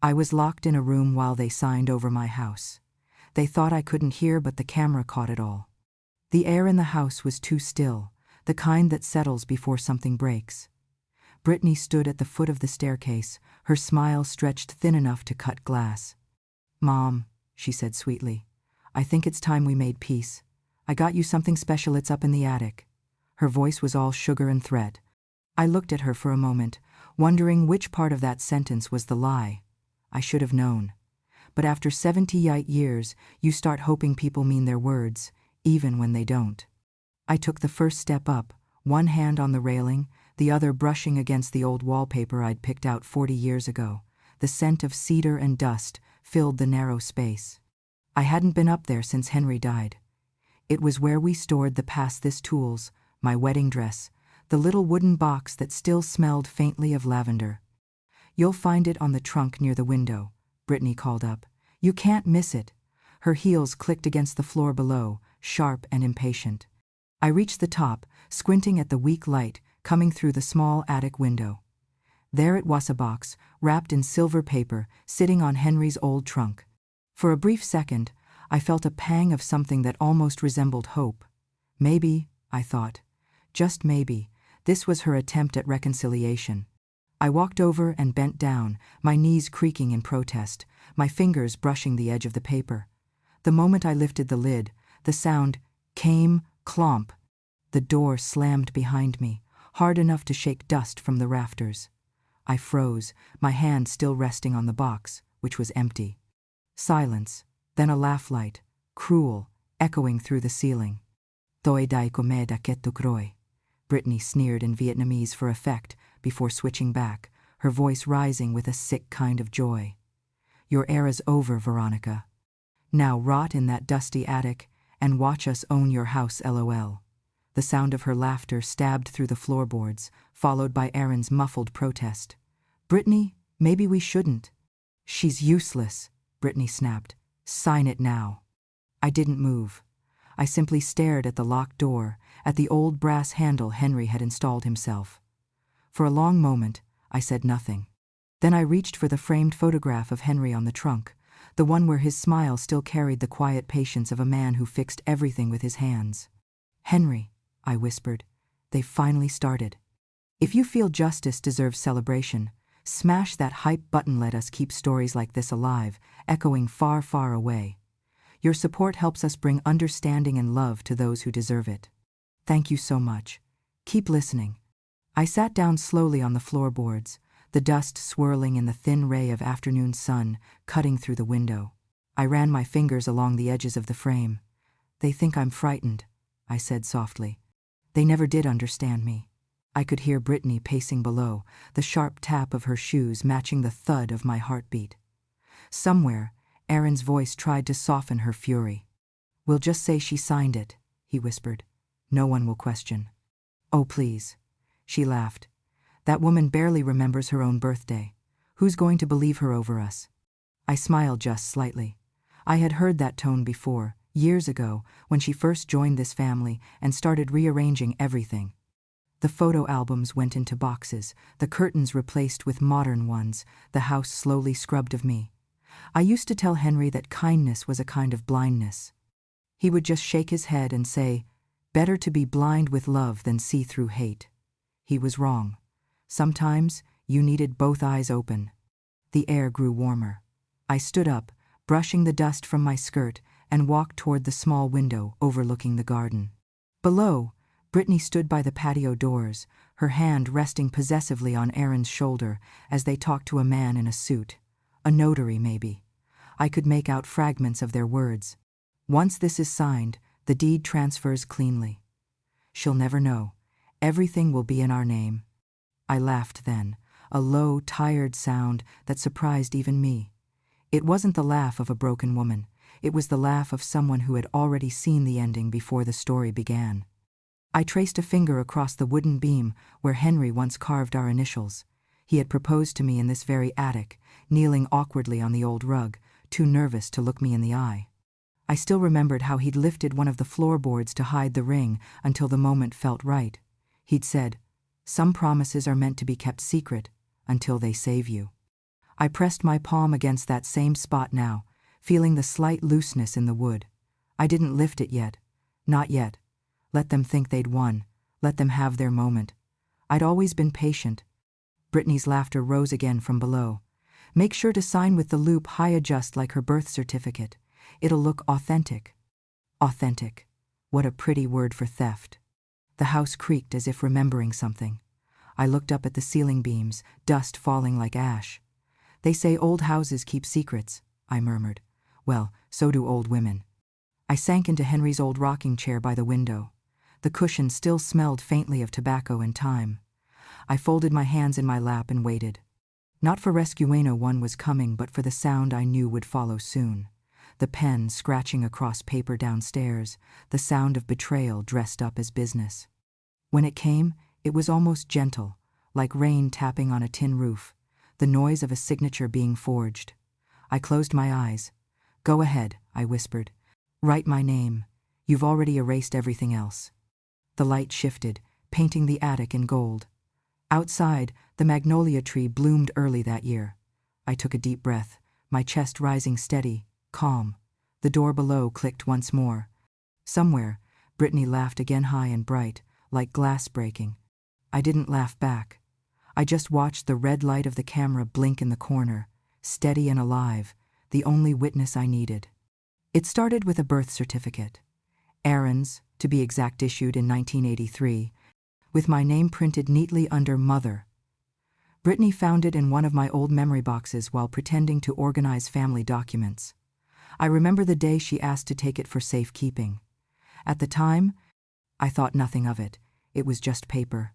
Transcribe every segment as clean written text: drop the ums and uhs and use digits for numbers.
I was locked in a room while they signed over my house. They thought I couldn't hear, but the camera caught it all. The air in the house was too still, the kind that settles before something breaks. Brittany stood at the foot of the staircase, her smile stretched thin enough to cut glass. "Mom," she said sweetly, "I think it's time we made peace. I got you something special, it's up in the attic." Her voice was all sugar and threat. I looked at her for a moment, wondering which part of that sentence was the lie. I should have known. But after 78 years, you start hoping people mean their words, even when they don't. I took the first step up, one hand on the railing, the other brushing against the old wallpaper I'd picked out 40 years ago. The scent of cedar and dust filled the narrow space. I hadn't been up there since Henry died. It was where we stored the past this tools, my wedding dress, the little wooden box that still smelled faintly of lavender. "You'll find it on the trunk near the window," Brittany called up. "You can't miss it." Her heels clicked against the floor below, sharp and impatient. I reached the top, squinting at the weak light coming through the small attic window. There it was, a box, wrapped in silver paper, sitting on Henry's old trunk. For a brief second, I felt a pang of something that almost resembled hope. Maybe, I thought, just maybe, this was her attempt at reconciliation. I walked over and bent down, my knees creaking in protest, my fingers brushing the edge of the paper. The moment I lifted the lid, the sound came, clomp. The door slammed behind me, hard enough to shake dust from the rafters. I froze, my hand still resting on the box, which was empty. Silence, then a laugh light, cruel, echoing through the ceiling. "Toi dai come da que tu croi," Brittany sneered in Vietnamese for effect before switching back, her voice rising with a sick kind of joy. "Your era's over, Veronica. Now rot in that dusty attic and watch us own your house, LOL." The sound of her laughter stabbed through the floorboards, followed by Aaron's muffled protest. "Brittany, maybe we shouldn't." "She's useless," Brittany snapped. "Sign it now." I didn't move. I simply stared at the locked door, at the old brass handle Henry had installed himself. For a long moment, I said nothing. Then I reached for the framed photograph of Henry on the trunk, the one where his smile still carried the quiet patience of a man who fixed everything with his hands. "Henry," I whispered, "they've finally started. If you feel justice deserves celebration, smash that hype button. Let us keep stories like this alive, echoing far, far away. Your support helps us bring understanding and love to those who deserve it. Thank you so much. Keep listening." I sat down slowly on the floorboards, the dust swirling in the thin ray of afternoon sun cutting through the window. I ran my fingers along the edges of the frame. "They think I'm frightened," I said softly. "They never did understand me." I could hear Brittany pacing below, the sharp tap of her shoes matching the thud of my heartbeat. Somewhere, Aaron's voice tried to soften her fury. "We'll just say she signed it," he whispered. "No one will question." "Oh, please." She laughed. "That woman barely remembers her own birthday. Who's going to believe her over us?" I smiled just slightly. I had heard that tone before, years ago, when she first joined this family and started rearranging everything. The photo albums went into boxes, the curtains replaced with modern ones, the house slowly scrubbed of me. I used to tell Henry that kindness was a kind of blindness. He would just shake his head and say, "Better to be blind with love than see through hate." He was wrong. Sometimes you needed both eyes open. The air grew warmer. I stood up, brushing the dust from my skirt, and walked toward the small window overlooking the garden. Below, Brittany stood by the patio doors, her hand resting possessively on Aaron's shoulder as they talked to a man in a suit. A notary, maybe. I could make out fragments of their words. "Once this is signed, the deed transfers cleanly. She'll never know. Everything will be in our name." I laughed then, a low, tired sound that surprised even me. It wasn't the laugh of a broken woman. It was the laugh of someone who had already seen the ending before the story began. I traced a finger across the wooden beam where Henry once carved our initials. He had proposed to me in this very attic, kneeling awkwardly on the old rug, too nervous to look me in the eye. I still remembered how he'd lifted one of the floorboards to hide the ring until the moment felt right. He'd said, "Some promises are meant to be kept secret until they save you." I pressed my palm against that same spot now, feeling the slight looseness in the wood. I didn't lift it yet. Not yet. Let them think they'd won. Let them have their moment. I'd always been patient. Brittany's laughter rose again from below. Make sure to sign with the loop high adjust like her birth certificate. It'll look authentic. Authentic. What a pretty word for theft. The house creaked as if remembering something. I looked up at the ceiling beams, dust falling like ash. They say old houses keep secrets, I murmured. Well, so do old women. I sank into Henry's old rocking chair by the window. The cushion still smelled faintly of tobacco and thyme. I folded my hands in my lap and waited. Not for Rescueno one was coming, but for the sound I knew would follow soon. The pen scratching across paper downstairs, the sound of betrayal dressed up as business. When it came, it was almost gentle, like rain tapping on a tin roof, the noise of a signature being forged. I closed my eyes. Go ahead, I whispered. Write my name. You've already erased everything else. The light shifted, painting the attic in gold. Outside, the magnolia tree bloomed early that year. I took a deep breath, my chest rising steady, calm. The door below clicked once more. Somewhere, Brittany laughed again high and bright, like glass breaking. I didn't laugh back. I just watched the red light of the camera blink in the corner, steady and alive, the only witness I needed. It started with a birth certificate. Aaron's, to be exact, issued in 1983, with my name printed neatly under Mother. Brittany found it in one of my old memory boxes while pretending to organize family documents. I remember the day she asked to take it for safekeeping. At the time, I thought nothing of it. It was just paper.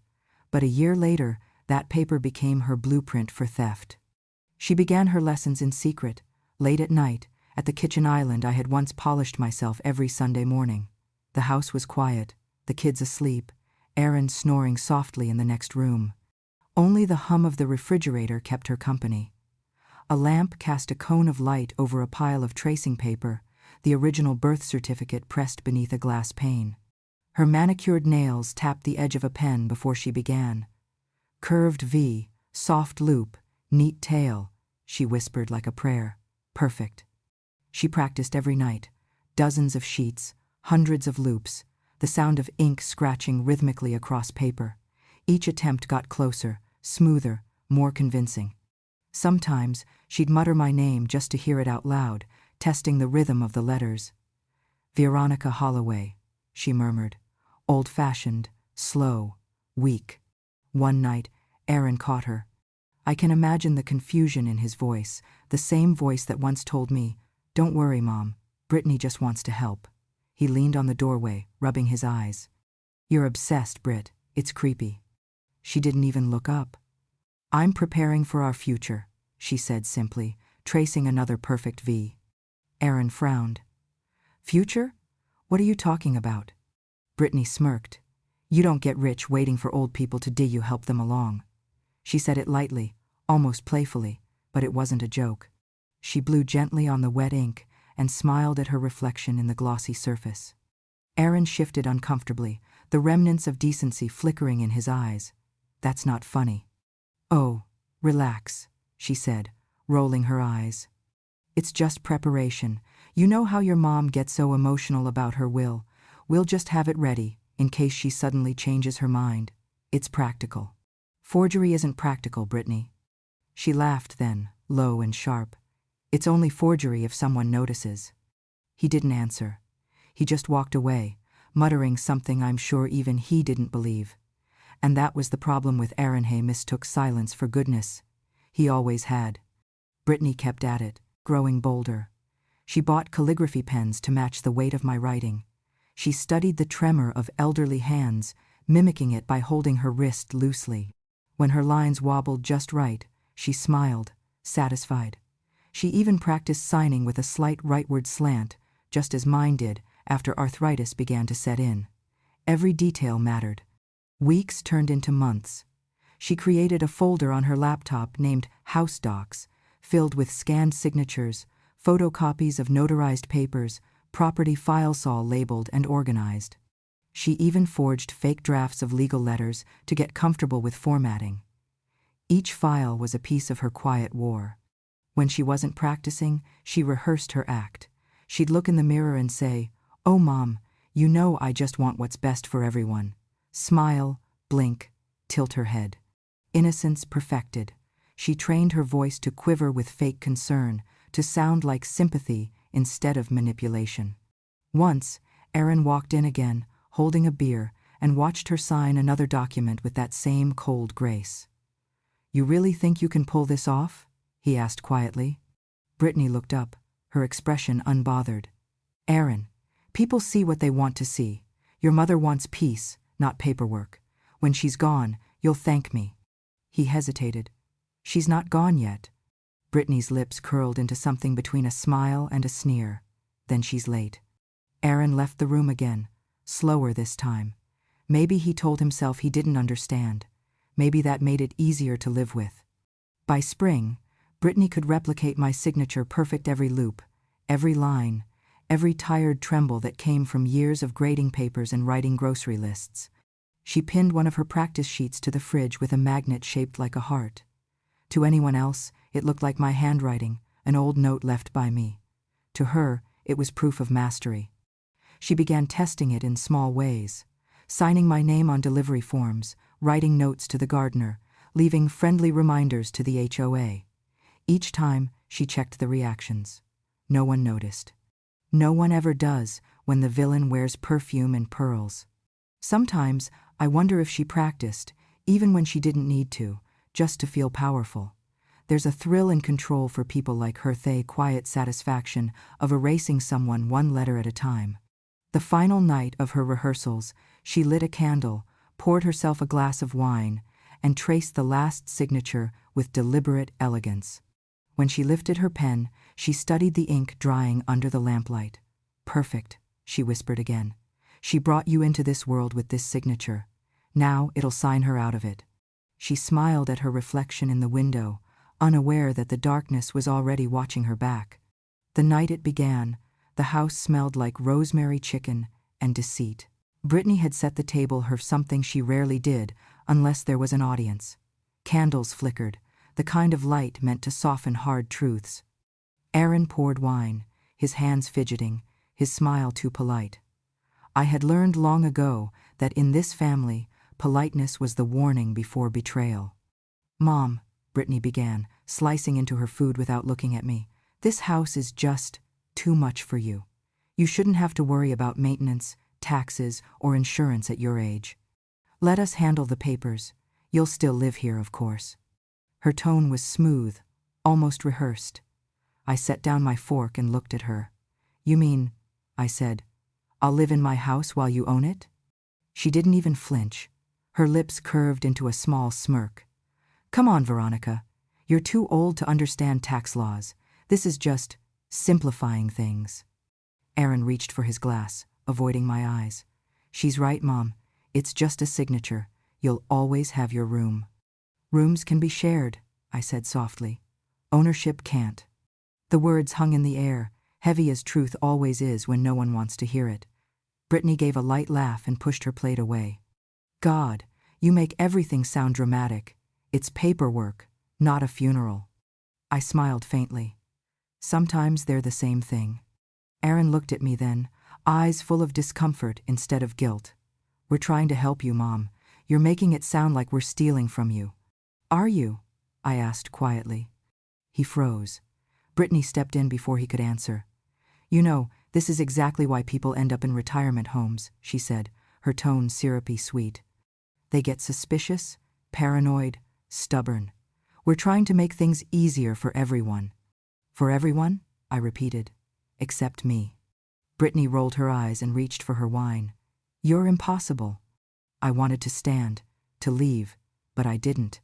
But a year later, that paper became her blueprint for theft. She began her lessons in secret, late at night, at the kitchen island I had once polished myself every Sunday morning. The house was quiet, the kids asleep, Aaron snoring softly in the next room. Only the hum of the refrigerator kept her company. A lamp cast a cone of light over a pile of tracing paper, the original birth certificate pressed beneath a glass pane. Her manicured nails tapped the edge of a pen before she began. Curved V, soft loop, neat tail, she whispered like a prayer. Perfect. She practiced every night. Dozens of sheets, hundreds of loops, the sound of ink scratching rhythmically across paper. Each attempt got closer, smoother, more convincing. Sometimes she'd mutter my name just to hear it out loud, testing the rhythm of the letters. Veronica Holloway, she murmured. Old-fashioned, slow, weak. One night, Aaron caught her. I can imagine the confusion in his voice, the same voice that once told me, "Don't worry, Mom, Brittany just wants to help." He leaned on the doorway, rubbing his eyes. "You're obsessed, Britt. It's creepy." She didn't even look up. "I'm preparing for our future," she said simply, tracing another perfect V. Aaron frowned. "Future? What are you talking about?" Brittany smirked. "You don't get rich waiting for old people to do you help them along." She said it lightly, almost playfully, but it wasn't a joke. She blew gently on the wet ink and smiled at her reflection in the glossy surface. Aaron shifted uncomfortably, the remnants of decency flickering in his eyes. "That's not funny." "Oh, relax," she said, rolling her eyes. "It's just preparation. You know how your mom gets so emotional about her will. We'll just have it ready, in case she suddenly changes her mind. It's practical." "Forgery isn't practical, Brittany." She laughed then, low and sharp. "It's only forgery if someone notices." He didn't answer. He just walked away, muttering something I'm sure even he didn't believe. And that was the problem with Aaron. He mistook silence for goodness. He always had. Brittany kept at it, growing bolder. She bought calligraphy pens to match the weight of my writing. She studied the tremor of elderly hands, mimicking it by holding her wrist loosely. When her lines wobbled just right, she smiled, satisfied. She even practiced signing with a slight rightward slant, just as mine did after arthritis began to set in. Every detail mattered. Weeks turned into months. She created a folder on her laptop named House Docs, filled with scanned signatures, photocopies of notarized papers, property files all labeled and organized. She even forged fake drafts of legal letters to get comfortable with formatting. Each file was a piece of her quiet war. When she wasn't practicing, she rehearsed her act. She'd look in the mirror and say, "Oh, Mom, you know I just want what's best for everyone." Smile, blink, tilt her head. Innocence perfected. She trained her voice to quiver with fake concern, to sound like sympathy instead of manipulation. Once, Aaron walked in again, holding a beer, and watched her sign another document with that same cold grace. "You really think you can pull this off?" he asked quietly. Brittany looked up, her expression unbothered. "Aaron, people see what they want to see. Your mother wants peace, not paperwork. When she's gone, you'll thank me." He hesitated. "She's not gone yet." Brittany's lips curled into something between a smile and a sneer. "Then she's late." Aaron left the room again, slower this time. Maybe he told himself he didn't understand. Maybe that made it easier to live with. By spring, Brittany could replicate my signature perfect, every loop, every line, every tired tremble that came from years of grading papers and writing grocery lists. She pinned one of her practice sheets to the fridge with a magnet shaped like a heart. To anyone else, it looked like my handwriting, an old note left by me. To her, it was proof of mastery. She began testing it in small ways, signing my name on delivery forms, writing notes to the gardener, leaving friendly reminders to the HOA. Each time, she checked the reactions. No one noticed. No one ever does when the villain wears perfume and pearls. Sometimes, I wonder if she practiced, even when she didn't need to, just to feel powerful. There's a thrill and control for people like her, the quiet satisfaction of erasing someone one letter at a time. The final night of her rehearsals, she lit a candle, poured herself a glass of wine, and traced the last signature with deliberate elegance. When she lifted her pen, she studied the ink drying under the lamplight. "Perfect," she whispered again. "She brought you into this world with this signature. Now it'll sign her out of it." She smiled at her reflection in the window, unaware that the darkness was already watching her back. The night it began, the house smelled like rosemary chicken and deceit. Brittany had set the table, her something she rarely did unless there was an audience. Candles flickered, the kind of light meant to soften hard truths. Aaron poured wine, his hands fidgeting, his smile too polite. I had learned long ago that in this family, politeness was the warning before betrayal. "Mom," Brittany began, slicing into her food without looking at me, "this house is just too much for you. You shouldn't have to worry about maintenance, taxes, or insurance at your age. Let us handle the papers. You'll still live here, of course." Her tone was smooth, almost rehearsed. I set down my fork and looked at her. "You mean," I said, "I'll live in my house while you own it?" She didn't even flinch. Her lips curved into a small smirk. "Come on, Veronica. You're too old to understand tax laws. This is just simplifying things." Aaron reached for his glass, avoiding my eyes. "She's right, Mom. It's just a signature. You'll always have your room." "Rooms can be shared," I said softly. "Ownership can't." The words hung in the air, heavy as truth always is when no one wants to hear it. Brittany gave a light laugh and pushed her plate away. "God, you make everything sound dramatic. It's paperwork, not a funeral." I smiled faintly. Sometimes they're the same thing. Aaron looked at me then, eyes full of discomfort instead of guilt. "We're trying to help you, Mom. You're making it sound like we're stealing from you." "Are you?" I asked quietly. He froze. Brittany stepped in before he could answer. "You know, this is exactly why people end up in retirement homes," she said, her tone syrupy sweet. "They get suspicious, paranoid, stubborn. We're trying to make things easier for everyone." "For everyone?" I repeated. "Except me." Brittany rolled her eyes and reached for her wine. "You're impossible." I wanted to stand, to leave, but I didn't.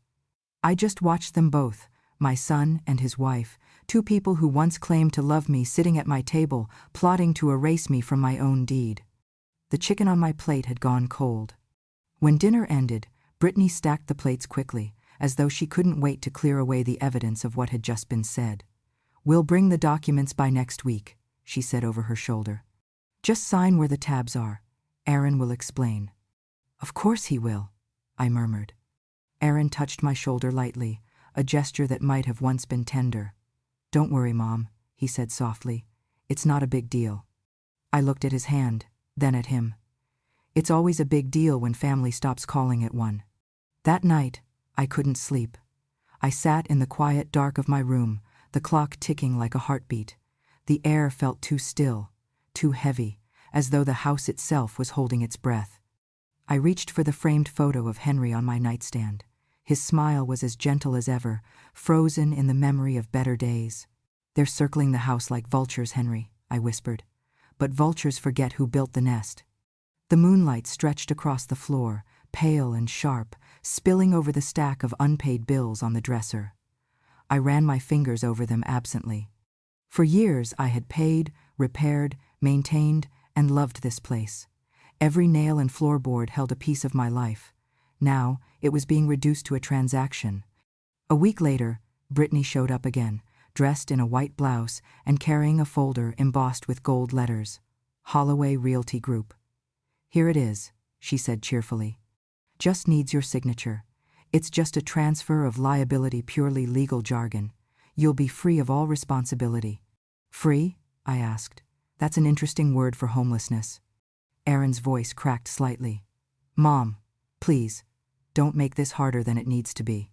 I just watched them both, my son and his wife, two people who once claimed to love me, sitting at my table, plotting to erase me from my own deed. The chicken on my plate had gone cold. When dinner ended, Brittany stacked the plates quickly, as though she couldn't wait to clear away the evidence of what had just been said. "We'll bring the documents by next week," she said over her shoulder. "Just sign where the tabs are. Aaron will explain." "Of course he will," I murmured. Aaron touched my shoulder lightly, a gesture that might have once been tender. "Don't worry, Mom," he said softly. "It's not a big deal." I looked at his hand, then at him. It's always a big deal when family stops calling it one. That night, I couldn't sleep. I sat in the quiet dark of my room, the clock ticking like a heartbeat. The air felt too still, too heavy, as though the house itself was holding its breath. I reached for the framed photo of Henry on my nightstand. His smile was as gentle as ever, frozen in the memory of better days. "They're circling the house like vultures, Henry," I whispered. "But vultures forget who built the nest." The moonlight stretched across the floor, pale and sharp, spilling over the stack of unpaid bills on the dresser. I ran my fingers over them absently. For years I had paid, repaired, maintained, and loved this place. Every nail and floorboard held a piece of my life. Now, it was being reduced to a transaction. A week later, Brittany showed up again, dressed in a white blouse and carrying a folder embossed with gold letters. "Holloway Realty Group." "Here it is," she said cheerfully. "Just needs your signature. It's just a transfer of liability, purely legal jargon. You'll be free of all responsibility." "Free?" I asked. "That's an interesting word for homelessness." Aaron's voice cracked slightly. "Mom, please, don't make this harder than it needs to be."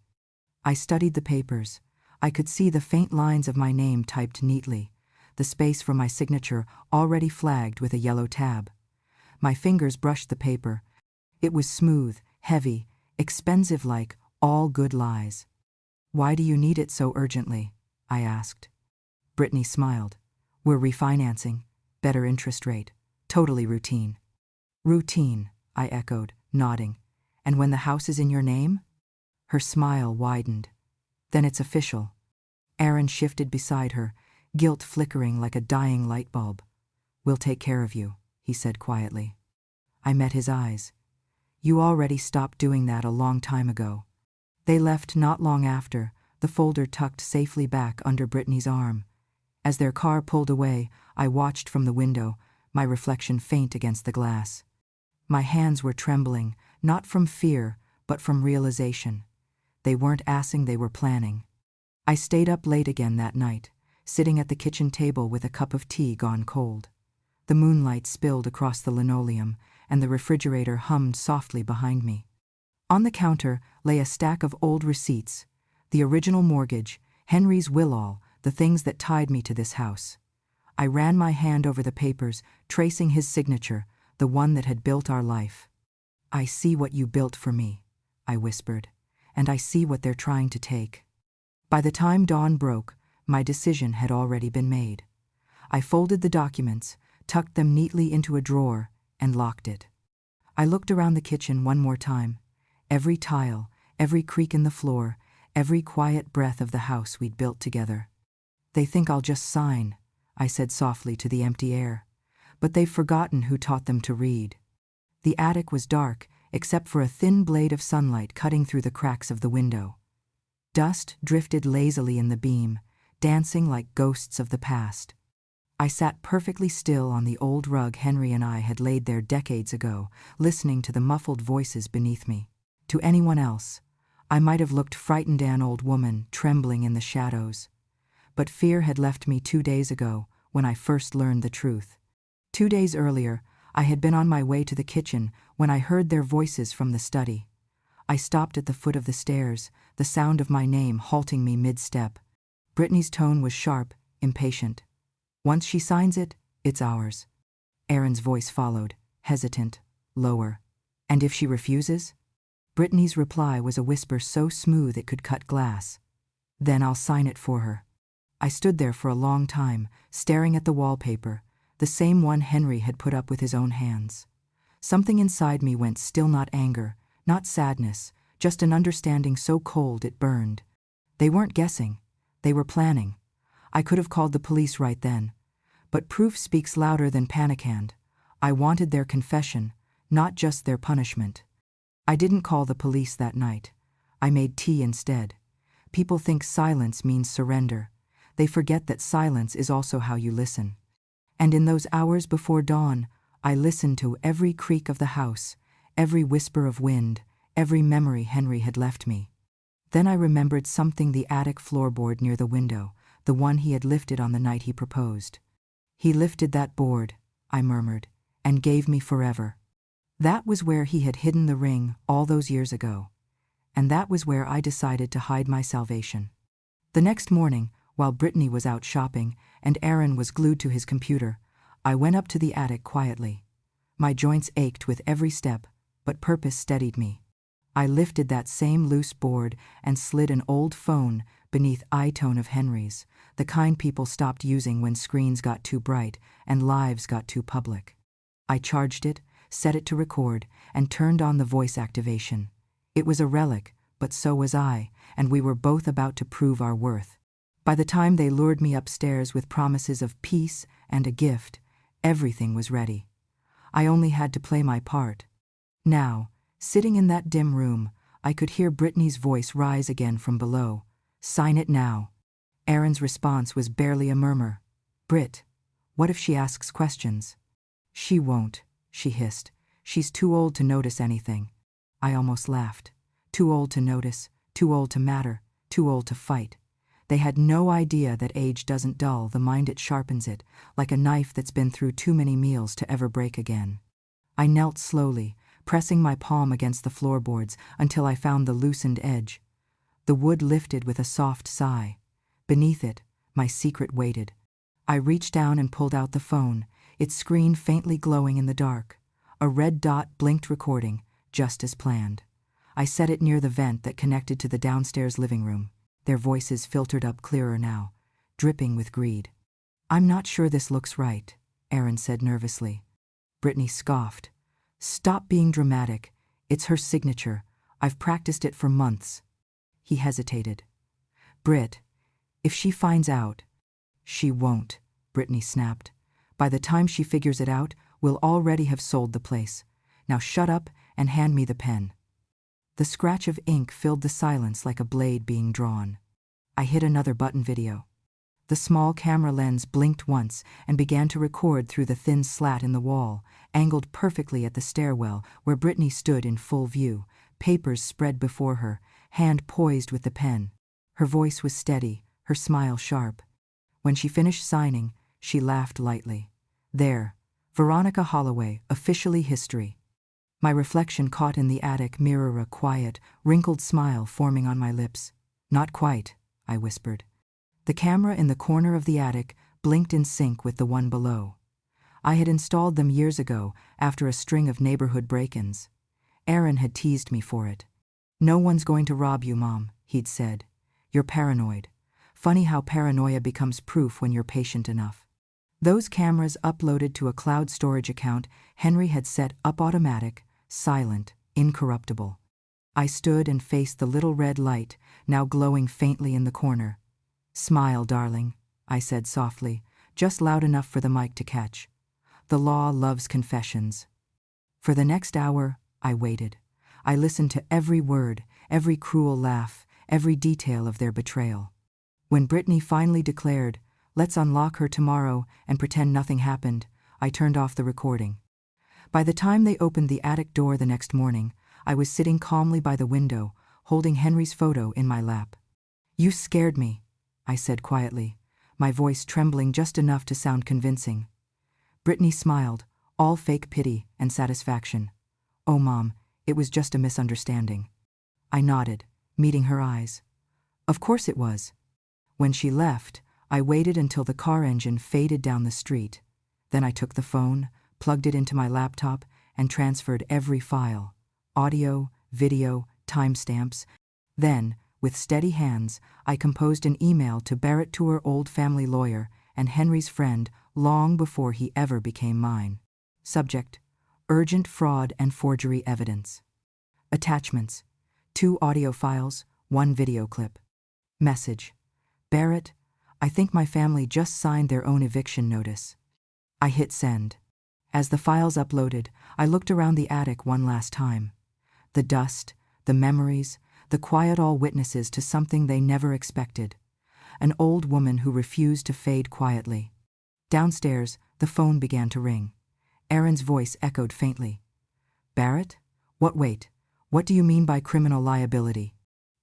I studied the papers. I could see the faint lines of my name typed neatly, the space for my signature already flagged with a yellow tab. My fingers brushed the paper. It was smooth, heavy, expensive, like all good lies. "Why do you need it so urgently?" I asked. Brittany smiled. "We're refinancing. Better interest rate. Totally routine." "Routine," I echoed, nodding. "And when the house is in your name?" Her smile widened. "Then it's official." Aaron shifted beside her, guilt flickering like a dying light bulb. "We'll take care of you," he said quietly. I met his eyes. "You already stopped doing that a long time ago." They left not long after, the folder tucked safely back under Brittany's arm. As their car pulled away, I watched from the window, my reflection faint against the glass. My hands were trembling, not from fear, but from realization. They weren't asking, they were planning. I stayed up late again that night, sitting at the kitchen table with a cup of tea gone cold. The moonlight spilled across the linoleum, and the refrigerator hummed softly behind me. On the counter lay a stack of old receipts, the original mortgage, Henry's will-all, the things that tied me to this house. I ran my hand over the papers, tracing his signature, the one that had built our life. "I see what you built for me," I whispered, "and I see what they're trying to take." By the time dawn broke, my decision had already been made. I folded the documents, tucked them neatly into a drawer, and locked it. I looked around the kitchen one more time. Every tile, every creak in the floor, every quiet breath of the house we'd built together. "They think I'll just sign," I said softly to the empty air. "But they've forgotten who taught them to read." The attic was dark, except for a thin blade of sunlight cutting through the cracks of the window. Dust drifted lazily in the beam, dancing like ghosts of the past. I sat perfectly still on the old rug Henry and I had laid there decades ago, listening to the muffled voices beneath me. To anyone else, I might have looked frightened, an old woman trembling in the shadows. But fear had left me 2 days ago, when I first learned the truth. 2 days earlier, I had been on my way to the kitchen when I heard their voices from the study. I stopped at the foot of the stairs, the sound of my name halting me mid-step. Brittany's tone was sharp, impatient. "Once she signs it, it's ours." Aaron's voice followed, hesitant, lower. "And if she refuses?" Brittany's reply was a whisper so smooth it could cut glass. "Then I'll sign it for her." I stood there for a long time, staring at the wallpaper, the same one Henry had put up with his own hands. Something inside me went still, not anger, not sadness, just an understanding so cold it burned. They weren't guessing. They were planning. I could have called the police right then. But proof speaks louder than panic hand. I wanted their confession, not just their punishment. I didn't call the police that night. I made tea instead. People think silence means surrender. They forget that silence is also how you listen. And in those hours before dawn, I listened to every creak of the house, every whisper of wind, every memory Henry had left me. Then I remembered something: the attic floorboard near the window, the one he had lifted on the night he proposed. "He lifted that board," I murmured, "and gave me forever." That was where he had hidden the ring all those years ago. And that was where I decided to hide my salvation. The next morning, while Brittany was out shopping and Aaron was glued to his computer, I went up to the attic quietly. My joints ached with every step, but purpose steadied me. I lifted that same loose board and slid an old phone beneath All.To of Henry's, the kind people stopped using when screens got too bright and lives got too public. I charged it, set it to record, and turned on the voice activation. It was a relic, but so was I, and we were both about to prove our worth. By the time they lured me upstairs with promises of peace and a gift, everything was ready. I only had to play my part. Now, sitting in that dim room, I could hear Brittany's voice rise again from below. "Sign it now." Aaron's response was barely a murmur. "Britt, what if she asks questions?" "She won't," she hissed. "She's too old to notice anything." I almost laughed. Too old to notice, too old to matter, too old to fight. They had no idea that age doesn't dull the mind, it sharpens it, like a knife that's been through too many meals to ever break again. I knelt slowly, pressing my palm against the floorboards until I found the loosened edge. The wood lifted with a soft sigh. Beneath it, my secret waited. I reached down and pulled out the phone, its screen faintly glowing in the dark. A red dot blinked, recording, just as planned. I set it near the vent that connected to the downstairs living room. Their voices filtered up clearer now, dripping with greed. "I'm not sure this looks right," Aaron said nervously. Brittany scoffed. "Stop being dramatic. It's her signature. I've practiced it for months." He hesitated. "Britt, if she finds out—" "She won't," Brittany snapped. "By the time she figures it out, we'll already have sold the place. Now shut up and hand me the pen." The scratch of ink filled the silence like a blade being drawn. I hit another button. Video. The small camera lens blinked once and began to record through the thin slat in the wall, angled perfectly at the stairwell where Brittany stood in full view, papers spread before her, hand poised with the pen. Her voice was steady, her smile sharp. When she finished signing, she laughed lightly. "There, Veronica Holloway, officially history." My reflection caught in the attic mirror a quiet, wrinkled smile forming on my lips. "Not quite," I whispered. The camera in the corner of the attic blinked in sync with the one below. I had installed them years ago after a string of neighborhood break-ins. Aaron had teased me for it. "No one's going to rob you, Mom," he'd said. "You're paranoid. Funny how paranoia becomes proof when you're patient enough." Those cameras uploaded to a cloud storage account Henry had set up automatic, silent, incorruptible. I stood and faced the little red light, now glowing faintly in the corner. "Smile, darling," I said softly, just loud enough for the mic to catch. "The law loves confessions." For the next hour, I waited. I listened to every word, every cruel laugh, every detail of their betrayal. When Brittany finally declared, "Let's unlock her tomorrow and pretend nothing happened," I turned off the recording. By the time they opened the attic door the next morning, I was sitting calmly by the window, holding Henry's photo in my lap. "You scared me," I said quietly, my voice trembling just enough to sound convincing. Brittany smiled, all fake pity and satisfaction. "Oh, Mom, it was just a misunderstanding." I nodded, meeting her eyes. "Of course it was." When she left, I waited until the car engine faded down the street. Then I took the phone, plugged it into my laptop, and transferred every file. Audio, video, timestamps. Then, with steady hands, I composed an email to All.To, old family lawyer and Henry's friend long before he ever became mine. Subject: urgent fraud and forgery evidence. Attachments: 2 audio files, 1 video clip. Message: Barrett, I think my family just signed their own eviction notice. I hit send. As the files uploaded, I looked around the attic one last time. The dust, the memories, the quiet, all witnesses to something they never expected. An old woman who refused to fade quietly. Downstairs, the phone began to ring. Aaron's voice echoed faintly. "Barrett? Wait. What do you mean by criminal liability?"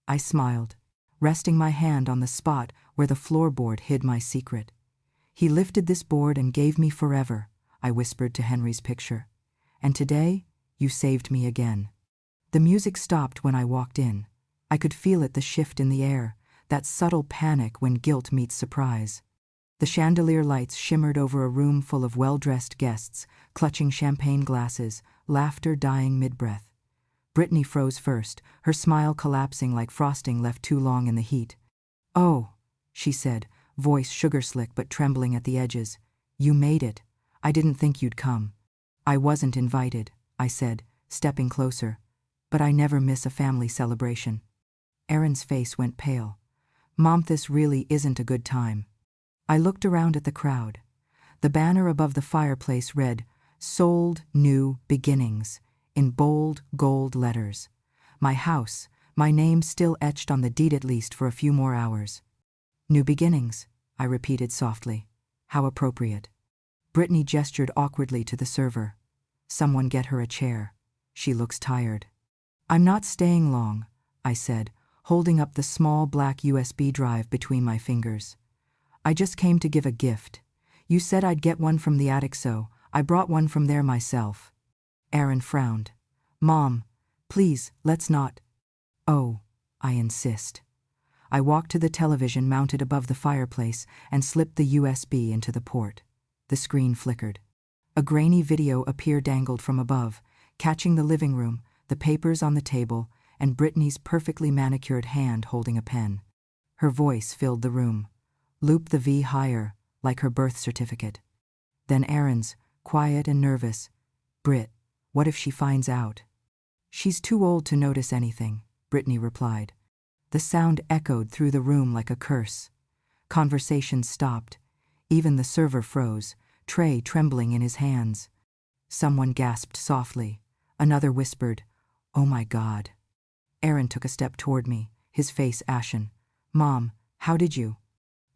I smiled, resting my hand on the spot where where the floorboard hid my secret. He lifted this board and gave me forever, I whispered to Henry's picture. And today, you saved me again. The music stopped when I walked in. I could feel it, the shift in the air, that subtle panic when guilt meets surprise. The chandelier lights shimmered over a room full of well-dressed guests, clutching champagne glasses, laughter dying mid-breath. Brittany froze first, her smile collapsing like frosting left too long in the heat. "Oh," she said, voice sugar-slick but trembling at the edges. "You made it. I didn't think you'd come." "I wasn't invited," I said, stepping closer. "But I never miss a family celebration." Aaron's face went pale. "Mom, this really isn't a good time." I looked around at the crowd. The banner above the fireplace read, "Sold New Beginnings," in bold gold letters. My house, my name still etched on the deed, at least for a few more hours. "New beginnings," I repeated softly. "How appropriate." Brittany gestured awkwardly to the server. "Someone get her a chair. She looks tired." "I'm not staying long," I said, holding up the small black USB drive between my fingers. "I just came to give a gift. You said I'd get one from the attic, so I brought one from there myself." Aaron frowned. "Mom, please, let's not." "Oh, I insist." I walked to the television mounted above the fireplace and slipped the USB into the port. The screen flickered. A grainy video appeared dangled from above, catching the living room, the papers on the table, and Brittany's perfectly manicured hand holding a pen. Her voice filled the room. "Loop the V higher," like her birth certificate. Then Aaron's, quiet and nervous. "Britt, what if she finds out?" "She's too old to notice anything," Brittany replied. The sound echoed through the room like a curse. Conversation stopped. Even the server froze, tray trembling in his hands. Someone gasped softly. Another whispered, "Oh my God." Aaron took a step toward me, his face ashen. "Mom, how did you?"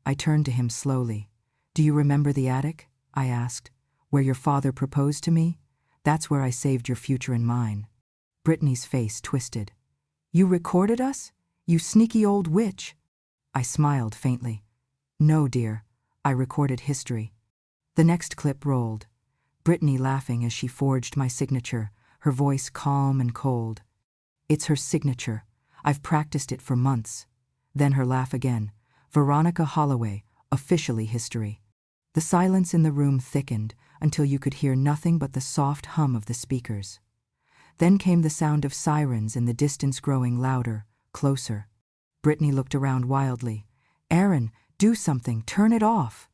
I turned to him slowly. "Do you remember the attic?" I asked. "Where your father proposed to me? That's where I saved your future and mine." Brittany's face twisted. "You recorded us? You sneaky old witch." I smiled faintly. "No, dear. I recorded history." The next clip rolled. Brittany laughing as she forged my signature, her voice calm and cold. "It's her signature. I've practiced it for months." Then her laugh again. "Veronica Holloway, officially history." The silence in the room thickened until you could hear nothing but the soft hum of the speakers. Then came the sound of sirens in the distance, growing louder, closer. Brittany looked around wildly. "Aaron, do something, turn it off."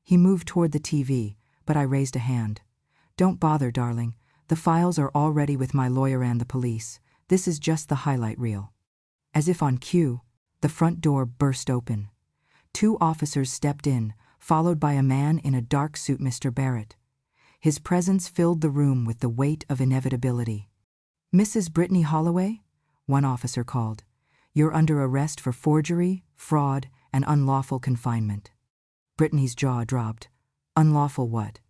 He moved toward the TV, but I raised a hand. "Don't bother, darling. The files are already with my lawyer and the police. This is just the highlight reel." As if on cue, the front door burst open. 2 officers stepped in, followed by a man in a dark suit, Mr. Barrett. His presence filled the room with the weight of inevitability. "Mrs. Brittany Holloway?" one officer called. "You're under arrest for forgery, fraud, and unlawful confinement." Brittany's jaw dropped. "Unlawful what?"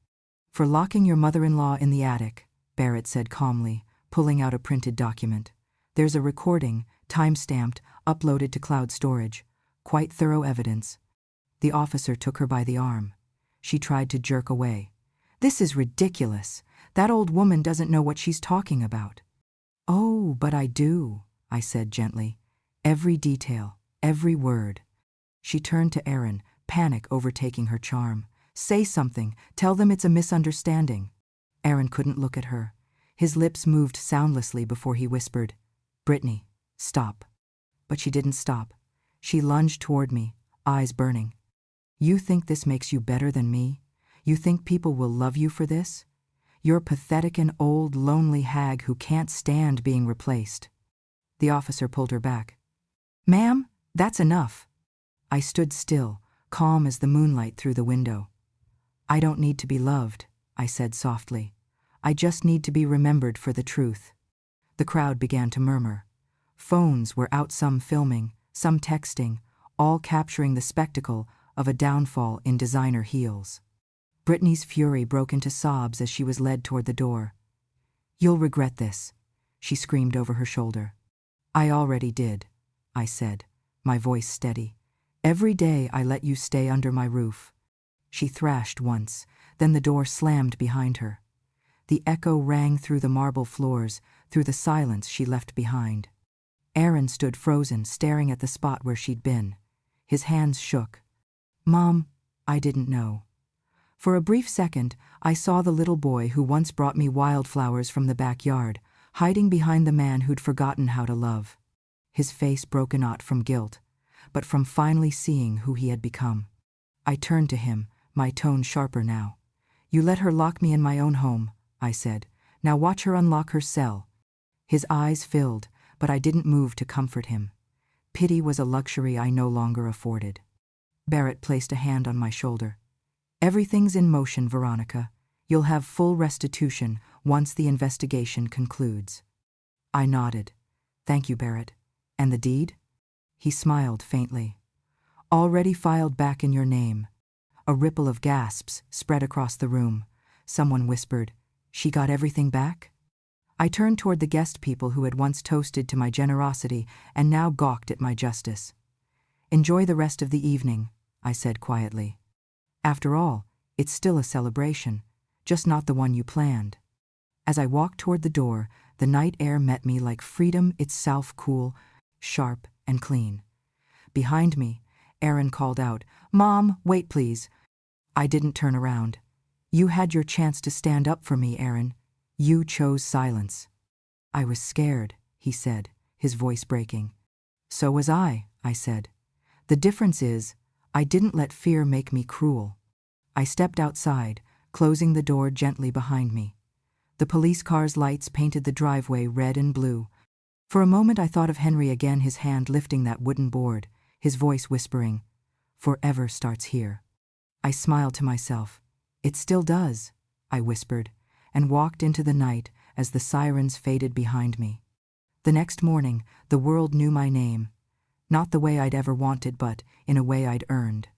"For locking your mother-in-law in the attic," Barrett said calmly, pulling out a printed document. "There's a recording, time-stamped, uploaded to cloud storage. Quite thorough evidence." The officer took her by the arm. She tried to jerk away. "This is ridiculous. That old woman doesn't know what she's talking about." "Oh, but I do," I said gently. "Every detail, every word." She turned to Aaron, panic overtaking her charm. "Say something. Tell them it's a misunderstanding." Aaron couldn't look at her. His lips moved soundlessly before he whispered, "Brittany, stop." But she didn't stop. She lunged toward me, eyes burning. "You think this makes you better than me? You think people will love you for this? You're pathetic, an old, lonely hag who can't stand being replaced." The officer pulled her back. "Ma'am, that's enough." I stood still, calm as the moonlight through the window. "I don't need to be loved," I said softly. "I just need to be remembered for the truth." The crowd began to murmur. Phones were out, some filming, some texting, all capturing the spectacle of a downfall in designer heels. Brittany's fury broke into sobs as she was led toward the door. "You'll regret this," she screamed over her shoulder. "I already did," I said, my voice steady. Every day I let you stay under my roof. She thrashed once, then the door slammed behind her. The echo rang through the marble floors, through the silence she left behind. Aaron stood frozen, staring at the spot where she'd been. His hands shook. "Mom, I didn't know." For a brief second, I saw the little boy who once brought me wildflowers from the backyard, hiding behind the man who'd forgotten how to love. His face broken not from guilt, but from finally seeing who he had become. I turned to him, my tone sharper now. "You let her lock me in my own home," I said. "Now watch her unlock her cell." His eyes filled, but I didn't move to comfort him. Pity was a luxury I no longer afforded. Barrett placed a hand on my shoulder. "Everything's in motion, Veronica. You'll have full restitution once the investigation concludes." I nodded. "Thank you, Barrett. And the deed?" He smiled faintly. "Already filed back in your name." A ripple of gasps spread across the room. Someone whispered, "She got everything back?" I turned toward the guest people who had once toasted to my generosity and now gawked at my justice. "Enjoy the rest of the evening," I said quietly. "After all, it's still a celebration, just not the one you planned." As I walked toward the door, the night air met me like freedom itself, cool, sharp, and clean. Behind me, Aaron called out, "Mom, wait please." I didn't turn around. "You had your chance to stand up for me, Aaron. You chose silence." "I was scared," he said, his voice breaking. "So was I said. "The difference is, I didn't let fear make me cruel." I stepped outside, closing the door gently behind me. The police car's lights painted the driveway red and blue. For a moment I thought of Henry again, his hand lifting that wooden board, his voice whispering, "Forever starts here." I smiled to myself. "It still does," I whispered, and walked into the night as the sirens faded behind me. The next morning, the world knew my name. Not the way I'd ever wanted, but in a way I'd earned.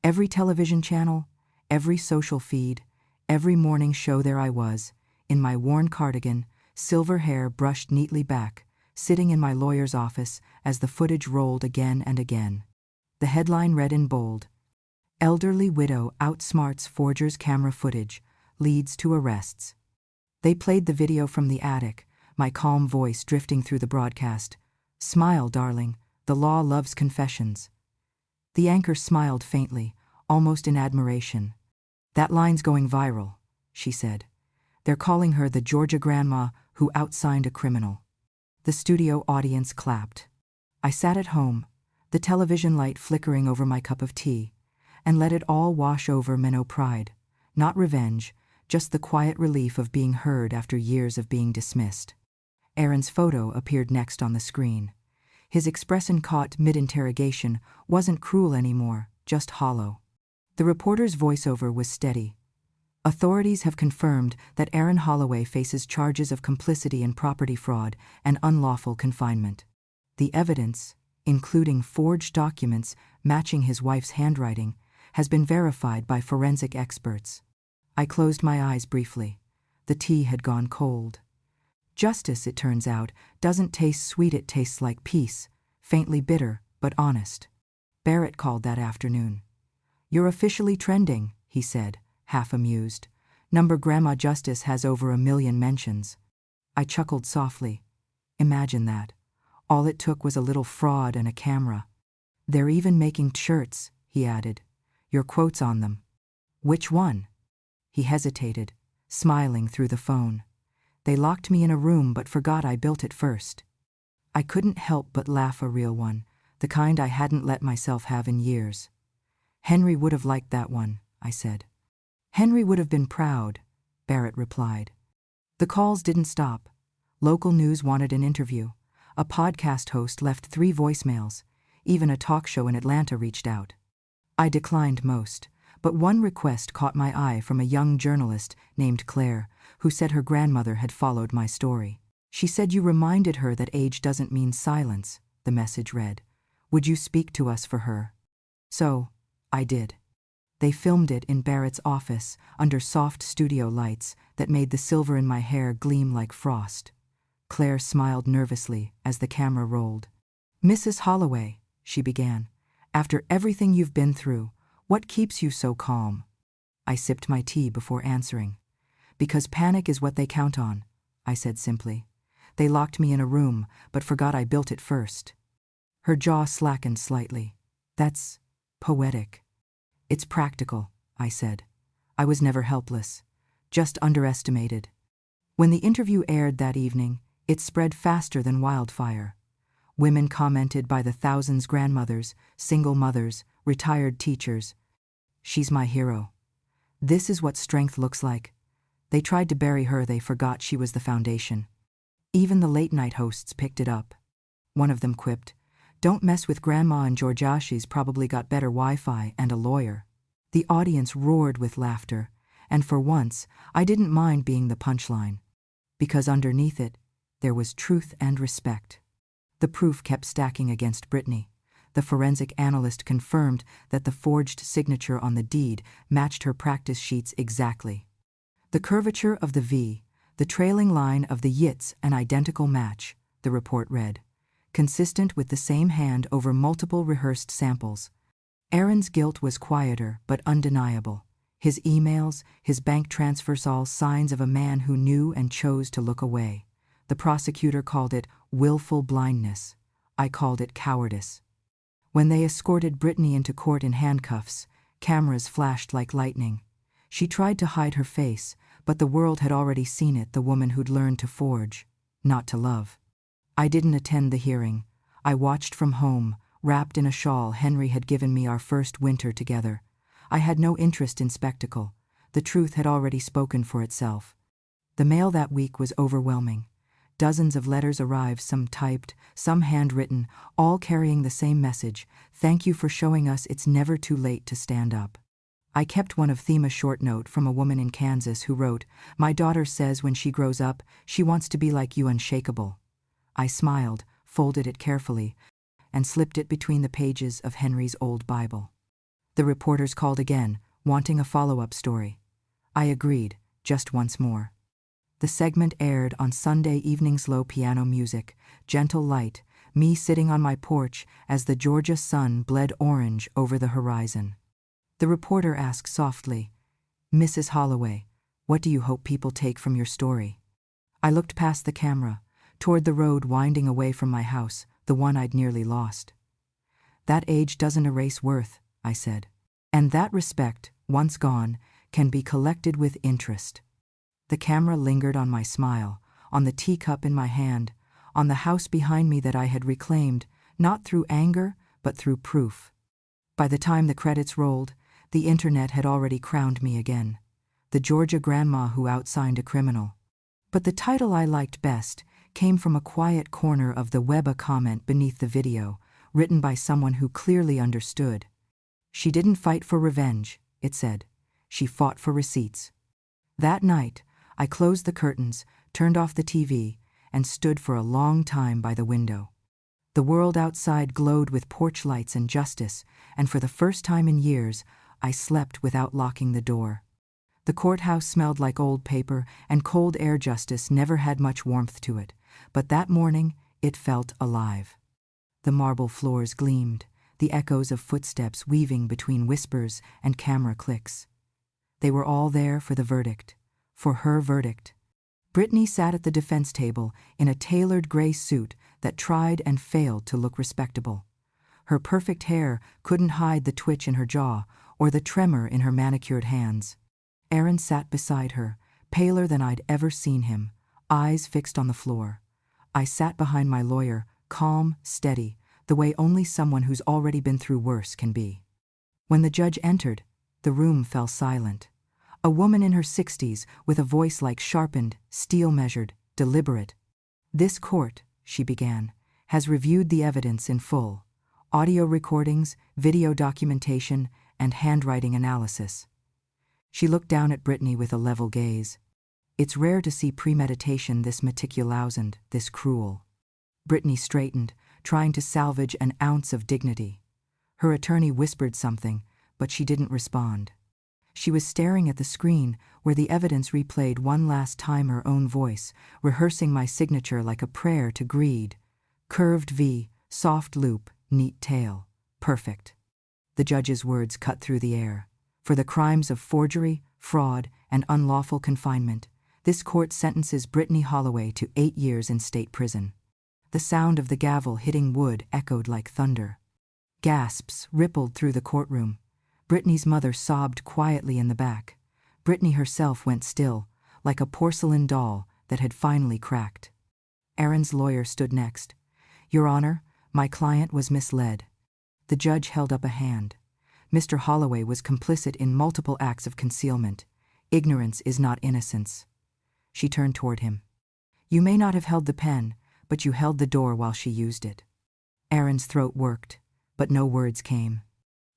Every television channel, every social feed, every morning show, there I was, in my worn cardigan, silver hair brushed neatly back, sitting in my lawyer's office as the footage rolled again and again. The headline read in bold, "Elderly widow outsmarts forger's camera footage, leads to arrests." They played the video from the attic, my calm voice drifting through the broadcast. "Smile, darling, the law loves confessions." The anchor smiled faintly, almost in admiration. "That line's going viral," she said. "They're calling her the Georgia grandma who outsigned a criminal." The studio audience clapped. I sat at home, the television light flickering over my cup of tea, and let it all wash over me. No pride, not revenge, just the quiet relief of being heard after years of being dismissed. Aaron's photo appeared next on the screen. His expression, caught mid-interrogation, wasn't cruel anymore, just hollow. The reporter's voiceover was steady. "Authorities have confirmed that Aaron Holloway faces charges of complicity in property fraud and unlawful confinement. The evidence, including forged documents matching his wife's handwriting, has been verified by forensic experts." I closed my eyes briefly. The tea had gone cold. Justice, it turns out, doesn't taste sweet, it tastes like peace, faintly bitter, but honest. Barrett called that afternoon. "You're officially trending," he said, half amused. "Number Grandma Justice has over 1 million mentions." I chuckled softly. Imagine that. All it took was a little fraud and a camera. "They're even making shirts," he added. "Your quotes on them." "Which one?" He hesitated, smiling through the phone. "They locked me in a room but forgot I built it first." I couldn't help but laugh. "A real one, the kind I hadn't let myself have in years." "Henry would have liked that one," I said. "Henry would have been proud," Barrett replied. The calls didn't stop. Local news wanted an interview. A podcast host left 3 voicemails. Even a talk show in Atlanta reached out. I declined most, but one request caught my eye, from a young journalist named Claire, who said her grandmother had followed my story. "She said you reminded her that age doesn't mean silence," the message read. "Would you speak to us for her?" So, I did. They filmed it in Barrett's office, under soft studio lights that made the silver in my hair gleam like frost. Claire smiled nervously as the camera rolled. "Mrs. Holloway," she began, After everything you've been through, what keeps you so calm? I sipped my tea before answering. Because panic is what they count on, I said simply. They locked me in a room, but forgot I built it first. Her jaw slackened slightly. That's poetic. It's practical, I said. I was never helpless, just underestimated. When the interview aired that evening, it spread faster than wildfire. Women commented by the thousands, grandmothers, single mothers, retired teachers. She's my hero. This is what strength looks like. They tried to bury her, they forgot she was the foundation. Even the late-night hosts picked it up. One of them quipped, "Don't mess with Grandma and Georgia, she's probably got better Wi-Fi and a lawyer." The audience roared with laughter, and for once, I didn't mind being the punchline. Because underneath it, there was truth and respect. The proof kept stacking against Brittany. The forensic analyst confirmed that the forged signature on the deed matched her practice sheets exactly. The curvature of the V, the trailing line of the yits, an identical match, the report read, consistent with the same hand over multiple rehearsed samples. Aaron's guilt was quieter but undeniable. His emails, his bank transfers, all signs of a man who knew and chose to look away. The prosecutor called it willful blindness. I called it cowardice. When they escorted Brittany into court in handcuffs, cameras flashed like lightning. She tried to hide her face, but the world had already seen it, the woman who'd learned to forge, not to love. I didn't attend the hearing. I watched from home, wrapped in a shawl Henry had given me our first winter together. I had no interest in spectacle. The truth had already spoken for itself. The mail that week was overwhelming. Dozens of letters arrived, some typed, some handwritten, all carrying the same message: thank you for showing us it's never too late to stand up. I kept one of them, a short note from a woman in Kansas who wrote, "My daughter says when she grows up, she wants to be like you, unshakable." I smiled, folded it carefully, and slipped it between the pages of Henry's old Bible. The reporters called again, wanting a follow-up story. I agreed, just once more. The segment aired on Sunday evenings, low piano music, gentle light, me sitting on my porch as the Georgia sun bled orange over the horizon. The reporter asked softly, "Mrs. Holloway, what do you hope people take from your story?" I looked past the camera, toward the road winding away from my house, the one I'd nearly lost. "That age doesn't erase worth," I said. "And that respect, once gone, can be collected with interest." The camera lingered on my smile, on the teacup in my hand, on the house behind me that I had reclaimed, not through anger, but through proof. By the time the credits rolled, the internet had already crowned me again. The Georgia grandma who outsigned a criminal. But the title I liked best came from a quiet corner of the web, a comment beneath the video, written by someone who clearly understood. "She didn't fight for revenge," it said. "She fought for receipts." That night, I closed the curtains, turned off the TV, and stood for a long time by the window. The world outside glowed with porch lights and justice, and for the first time in years, I slept without locking the door. The courthouse smelled like old paper, and cold air. Justice never had much warmth to it, but that morning it felt alive. The marble floors gleamed, the echoes of footsteps weaving between whispers and camera clicks. They were all there for the verdict, for her verdict. Brittany sat at the defense table in a tailored gray suit that tried and failed to look respectable. Her perfect hair couldn't hide the twitch in her jaw or the tremor in her manicured hands. Aaron sat beside her, paler than I'd ever seen him, eyes fixed on the floor. I sat behind my lawyer, calm, steady, the way only someone who's already been through worse can be. When the judge entered, the room fell silent. A woman in her 60s with a voice like sharpened, steel-measured, deliberate. "This court," she began, "has reviewed the evidence in full. Audio recordings, video documentation, and handwriting analysis." She looked down at Brittany with a level gaze. It's rare to see premeditation this meticulous and this cruel. Brittany straightened, trying to salvage an ounce of dignity. Her attorney whispered something, but she didn't respond. She was staring at the screen where the evidence replayed one last time, her own voice, rehearsing my signature like a prayer to greed. Curved V, soft loop, neat tail. Perfect. The judge's words cut through the air. For the crimes of forgery, fraud, and unlawful confinement, this court sentences Brittany Holloway to 8 years in state prison. The sound of the gavel hitting wood echoed like thunder. Gasps rippled through the courtroom. Brittany's mother sobbed quietly in the back. Brittany herself went still, like a porcelain doll that had finally cracked. Aaron's lawyer stood next. "Your Honor, my client was misled." The judge held up a hand. "Mr. Holloway was complicit in multiple acts of concealment. Ignorance is not innocence." She turned toward him. "You may not have held the pen, but you held the door while she used it." Aaron's throat worked, but no words came.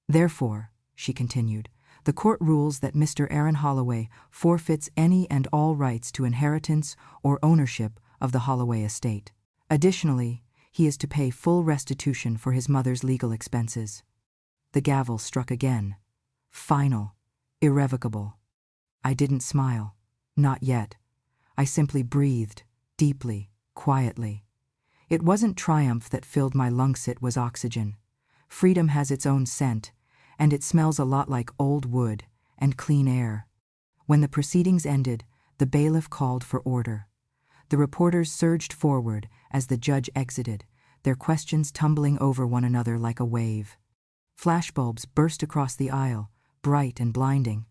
"Therefore," she continued, "the court rules that Mr. Aaron Holloway forfeits any and all rights to inheritance or ownership of the Holloway estate. Additionally, he is to pay full restitution for his mother's legal expenses." The gavel struck again. Final. Irrevocable. I didn't smile. Not yet. I simply breathed, deeply, quietly. It wasn't triumph that filled my lungs, it was oxygen. Freedom has its own scent, and it smells a lot like old wood and clean air. When the proceedings ended, the bailiff called for order. The reporters surged forward as the judge exited, their questions tumbling over one another like a wave. Flashbulbs burst across the aisle, bright and blinding.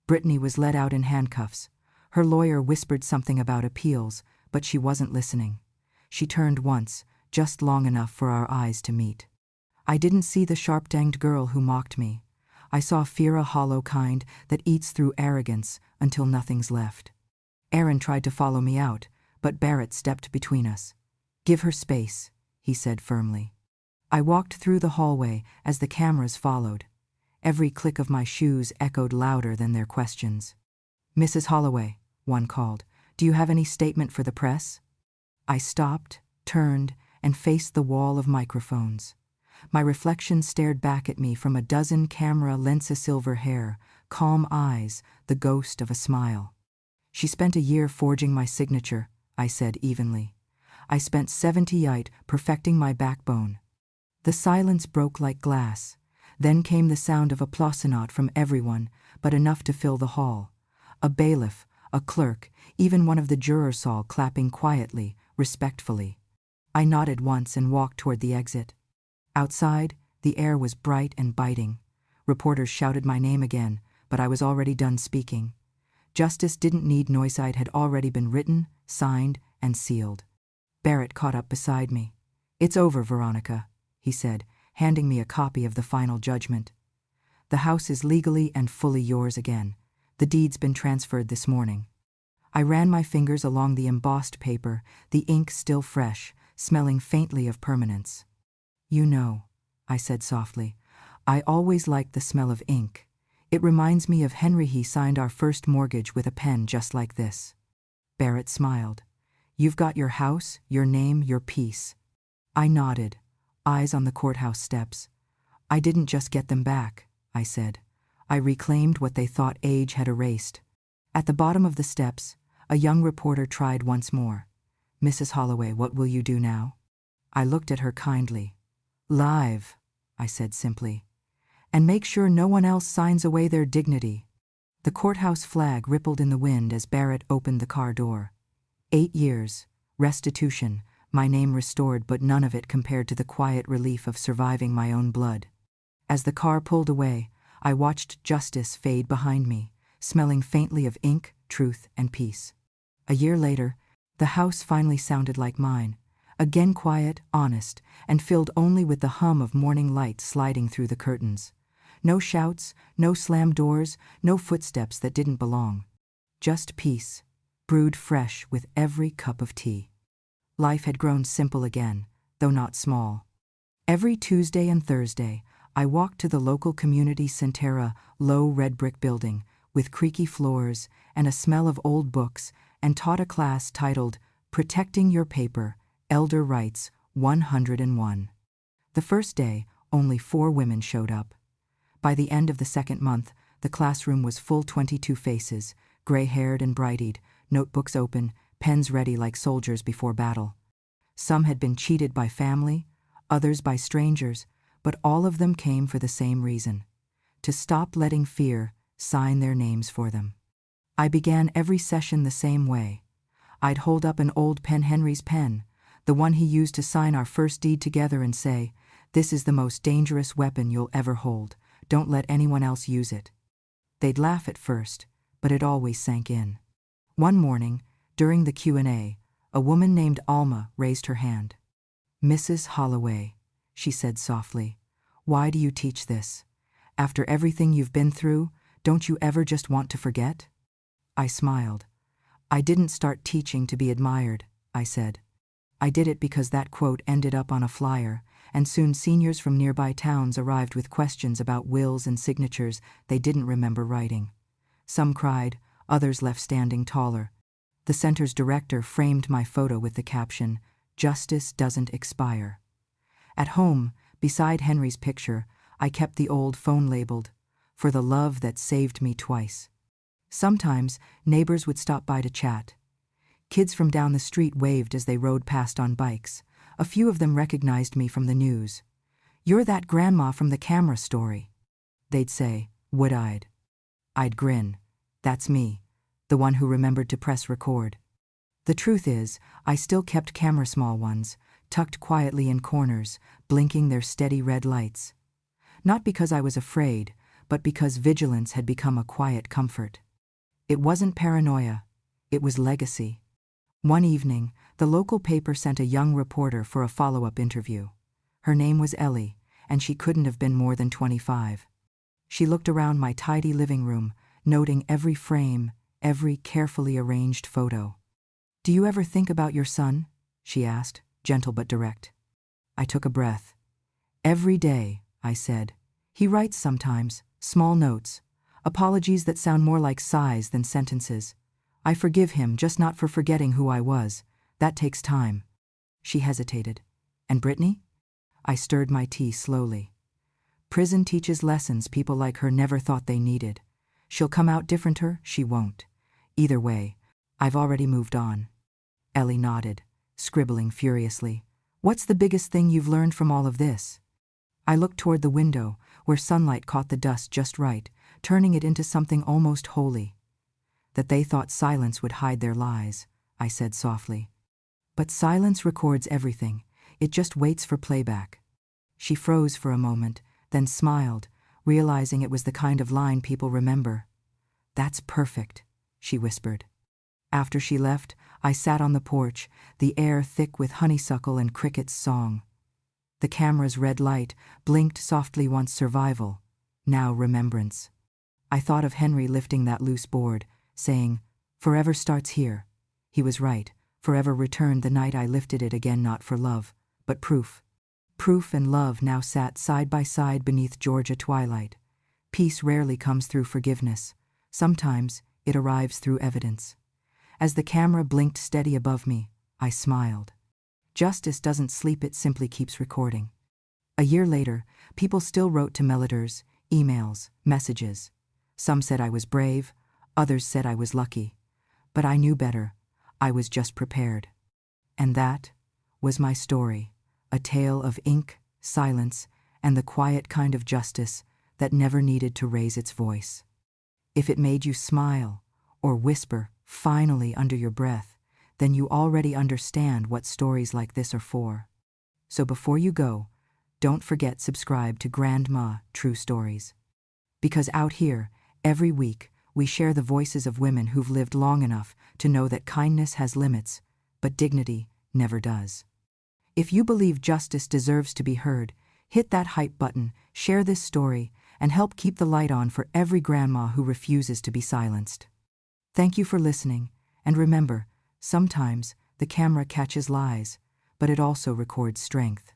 Brittany was led out in handcuffs. Her lawyer whispered something about appeals, but she wasn't listening. She turned once, just long enough for our eyes to meet. I didn't see the sharp-danged girl who mocked me. I saw fear, a hollow kind that eats through arrogance until nothing's left. Aaron tried to follow me out, but Barrett stepped between us. "Give her space," he said firmly. I walked through the hallway as the cameras followed. Every click of my shoes echoed louder than their questions. "Mrs. Holloway," one called, "do you have any statement for the press?" I stopped, turned, and faced the wall of microphones. My reflection stared back at me from a dozen camera lenses, silver hair, calm eyes, the ghost of a smile. "She spent a year forging my signature," I said evenly. "I spent 70 years perfecting my backbone." The silence broke like glass. Then came the sound of applause, not from everyone, but enough to fill the hall. A bailiff, a clerk, even one of the jurors saw clapping quietly, respectfully. I nodded once and walked toward the exit. Outside, the air was bright and biting. Reporters shouted my name again, but I was already done speaking. Justice didn't need noise. It had already been written, signed, and sealed. Barrett caught up beside me. "It's over, Veronica," he said, handing me a copy of the final judgment. "The house is legally and fully yours again. The deed's been transferred this morning." I ran my fingers along the embossed paper, the ink still fresh, smelling faintly of permanence. "You know," I said softly, "I always liked the smell of ink. It reminds me of Henry. He signed our first mortgage with a pen just like this." Barrett smiled. "You've got your house, your name, your peace." I nodded, eyes on the courthouse steps. "I didn't just get them back," I said. "I reclaimed what they thought age had erased." At the bottom of the steps, a young reporter tried once more. "Mrs. Holloway, what will you do now?" I looked at her kindly. "Live," I said simply. "And make sure no one else signs away their dignity." The courthouse flag rippled in the wind as Barrett opened the car door. 8 years, restitution, my name restored, but none of it compared to the quiet relief of surviving my own blood. As the car pulled away, I watched justice fade behind me, smelling faintly of ink, truth, and peace. A year later, the house finally sounded like mine, again quiet, honest, and filled only with the hum of morning light sliding through the curtains. No shouts, no slammed doors, no footsteps that didn't belong. Just peace, brewed fresh with every cup of tea. Life had grown simple again, though not small. Every Tuesday and Thursday, I walked to the local community center, low red brick building, with creaky floors and a smell of old books, and taught a class titled Protecting Your Paper, Elder Rights 101. The first day, only 4 women showed up. By the end of the second month, the classroom was full, 22 faces, gray-haired and bright-eyed, notebooks open, pens ready like soldiers before battle. Some had been cheated by family, others by strangers, but all of them came for the same reason: to stop letting fear sign their names for them. I began every session the same way. I'd hold up an old pen, Henry's pen, the one he used to sign our first deed together, and say, "This is the most dangerous weapon you'll ever hold. Don't let anyone else use it." They'd laugh at first, but it always sank in. One morning, during the Q&A, a woman named Alma raised her hand. "Mrs. Holloway," she said softly, "why do you teach this? After everything you've been through, don't you ever just want to forget?" I smiled. "I didn't start teaching to be admired," I said. "I did it because that quote ended up on a flyer, and soon seniors from nearby towns arrived with questions about wills and signatures they didn't remember writing. Some cried, others left standing taller. The center's director framed my photo with the caption, 'Justice doesn't expire.' At home, beside Henry's picture, I kept the old phone labeled, 'For the love that saved me twice.' Sometimes, neighbors would stop by to chat. Kids from down the street waved as they rode past on bikes. A few of them recognized me from the news. 'You're that grandma from the camera story,' they'd say, wood-eyed. I'd grin. 'That's me, the one who remembered to press record.' The truth is, I still kept camera, small ones, tucked quietly in corners, blinking their steady red lights. Not because I was afraid, but because vigilance had become a quiet comfort. It wasn't paranoia, it was legacy. One evening, the local paper sent a young reporter for a follow-up interview. Her name was Ellie, and she couldn't have been more than 25. She looked around my tidy living room, noting every frame, every carefully arranged photo. "Do you ever think about your son?" she asked, gentle but direct. I took a breath. "Every day," I said. "He writes sometimes, small notes, apologies that sound more like sighs than sentences. I forgive him, just not for forgetting who I was. That takes time." She hesitated. "And Brittany?" I stirred my tea slowly. "Prison teaches lessons people like her never thought they needed. She'll come out differenter, she won't. Either way, I've already moved on." Ellie nodded, scribbling furiously. "What's the biggest thing you've learned from all of this?" I looked toward the window, where sunlight caught the dust just right, turning it into something almost holy. "That they thought silence would hide their lies," I said softly. "But silence records everything. It just waits for playback." She froze for a moment, then smiled, realizing it was the kind of line people remember. "That's perfect," she whispered. After she left, I sat on the porch, the air thick with honeysuckle and crickets' song. The camera's red light blinked softly, once survival, now remembrance. I thought of Henry lifting that loose board, saying, "Forever starts here." He was right. Forever returned the night I lifted it again, not for love, but proof. Proof and love now sat side by side beneath Georgia twilight. Peace rarely comes through forgiveness. Sometimes it arrives through evidence. As the camera blinked steady above me, I smiled. Justice doesn't sleep, it simply keeps recording. A year later, people still wrote to Meloders, emails, messages. Some said I was brave, others said I was lucky. But I knew better. I was just prepared. And that was my story, a tale of ink, silence, and the quiet kind of justice that never needed to raise its voice. If it made you smile or whisper, finally, under your breath, then you already understand what stories like this are for. So before you go, don't forget subscribe to Grandma True Stories. Because out here, every week, we share the voices of women who've lived long enough to know that kindness has limits, but dignity never does. If you believe justice deserves to be heard, hit that hype button, share this story, and help keep the light on for every grandma who refuses to be silenced. Thank you for listening, and remember, sometimes the camera catches lies, but it also records strength.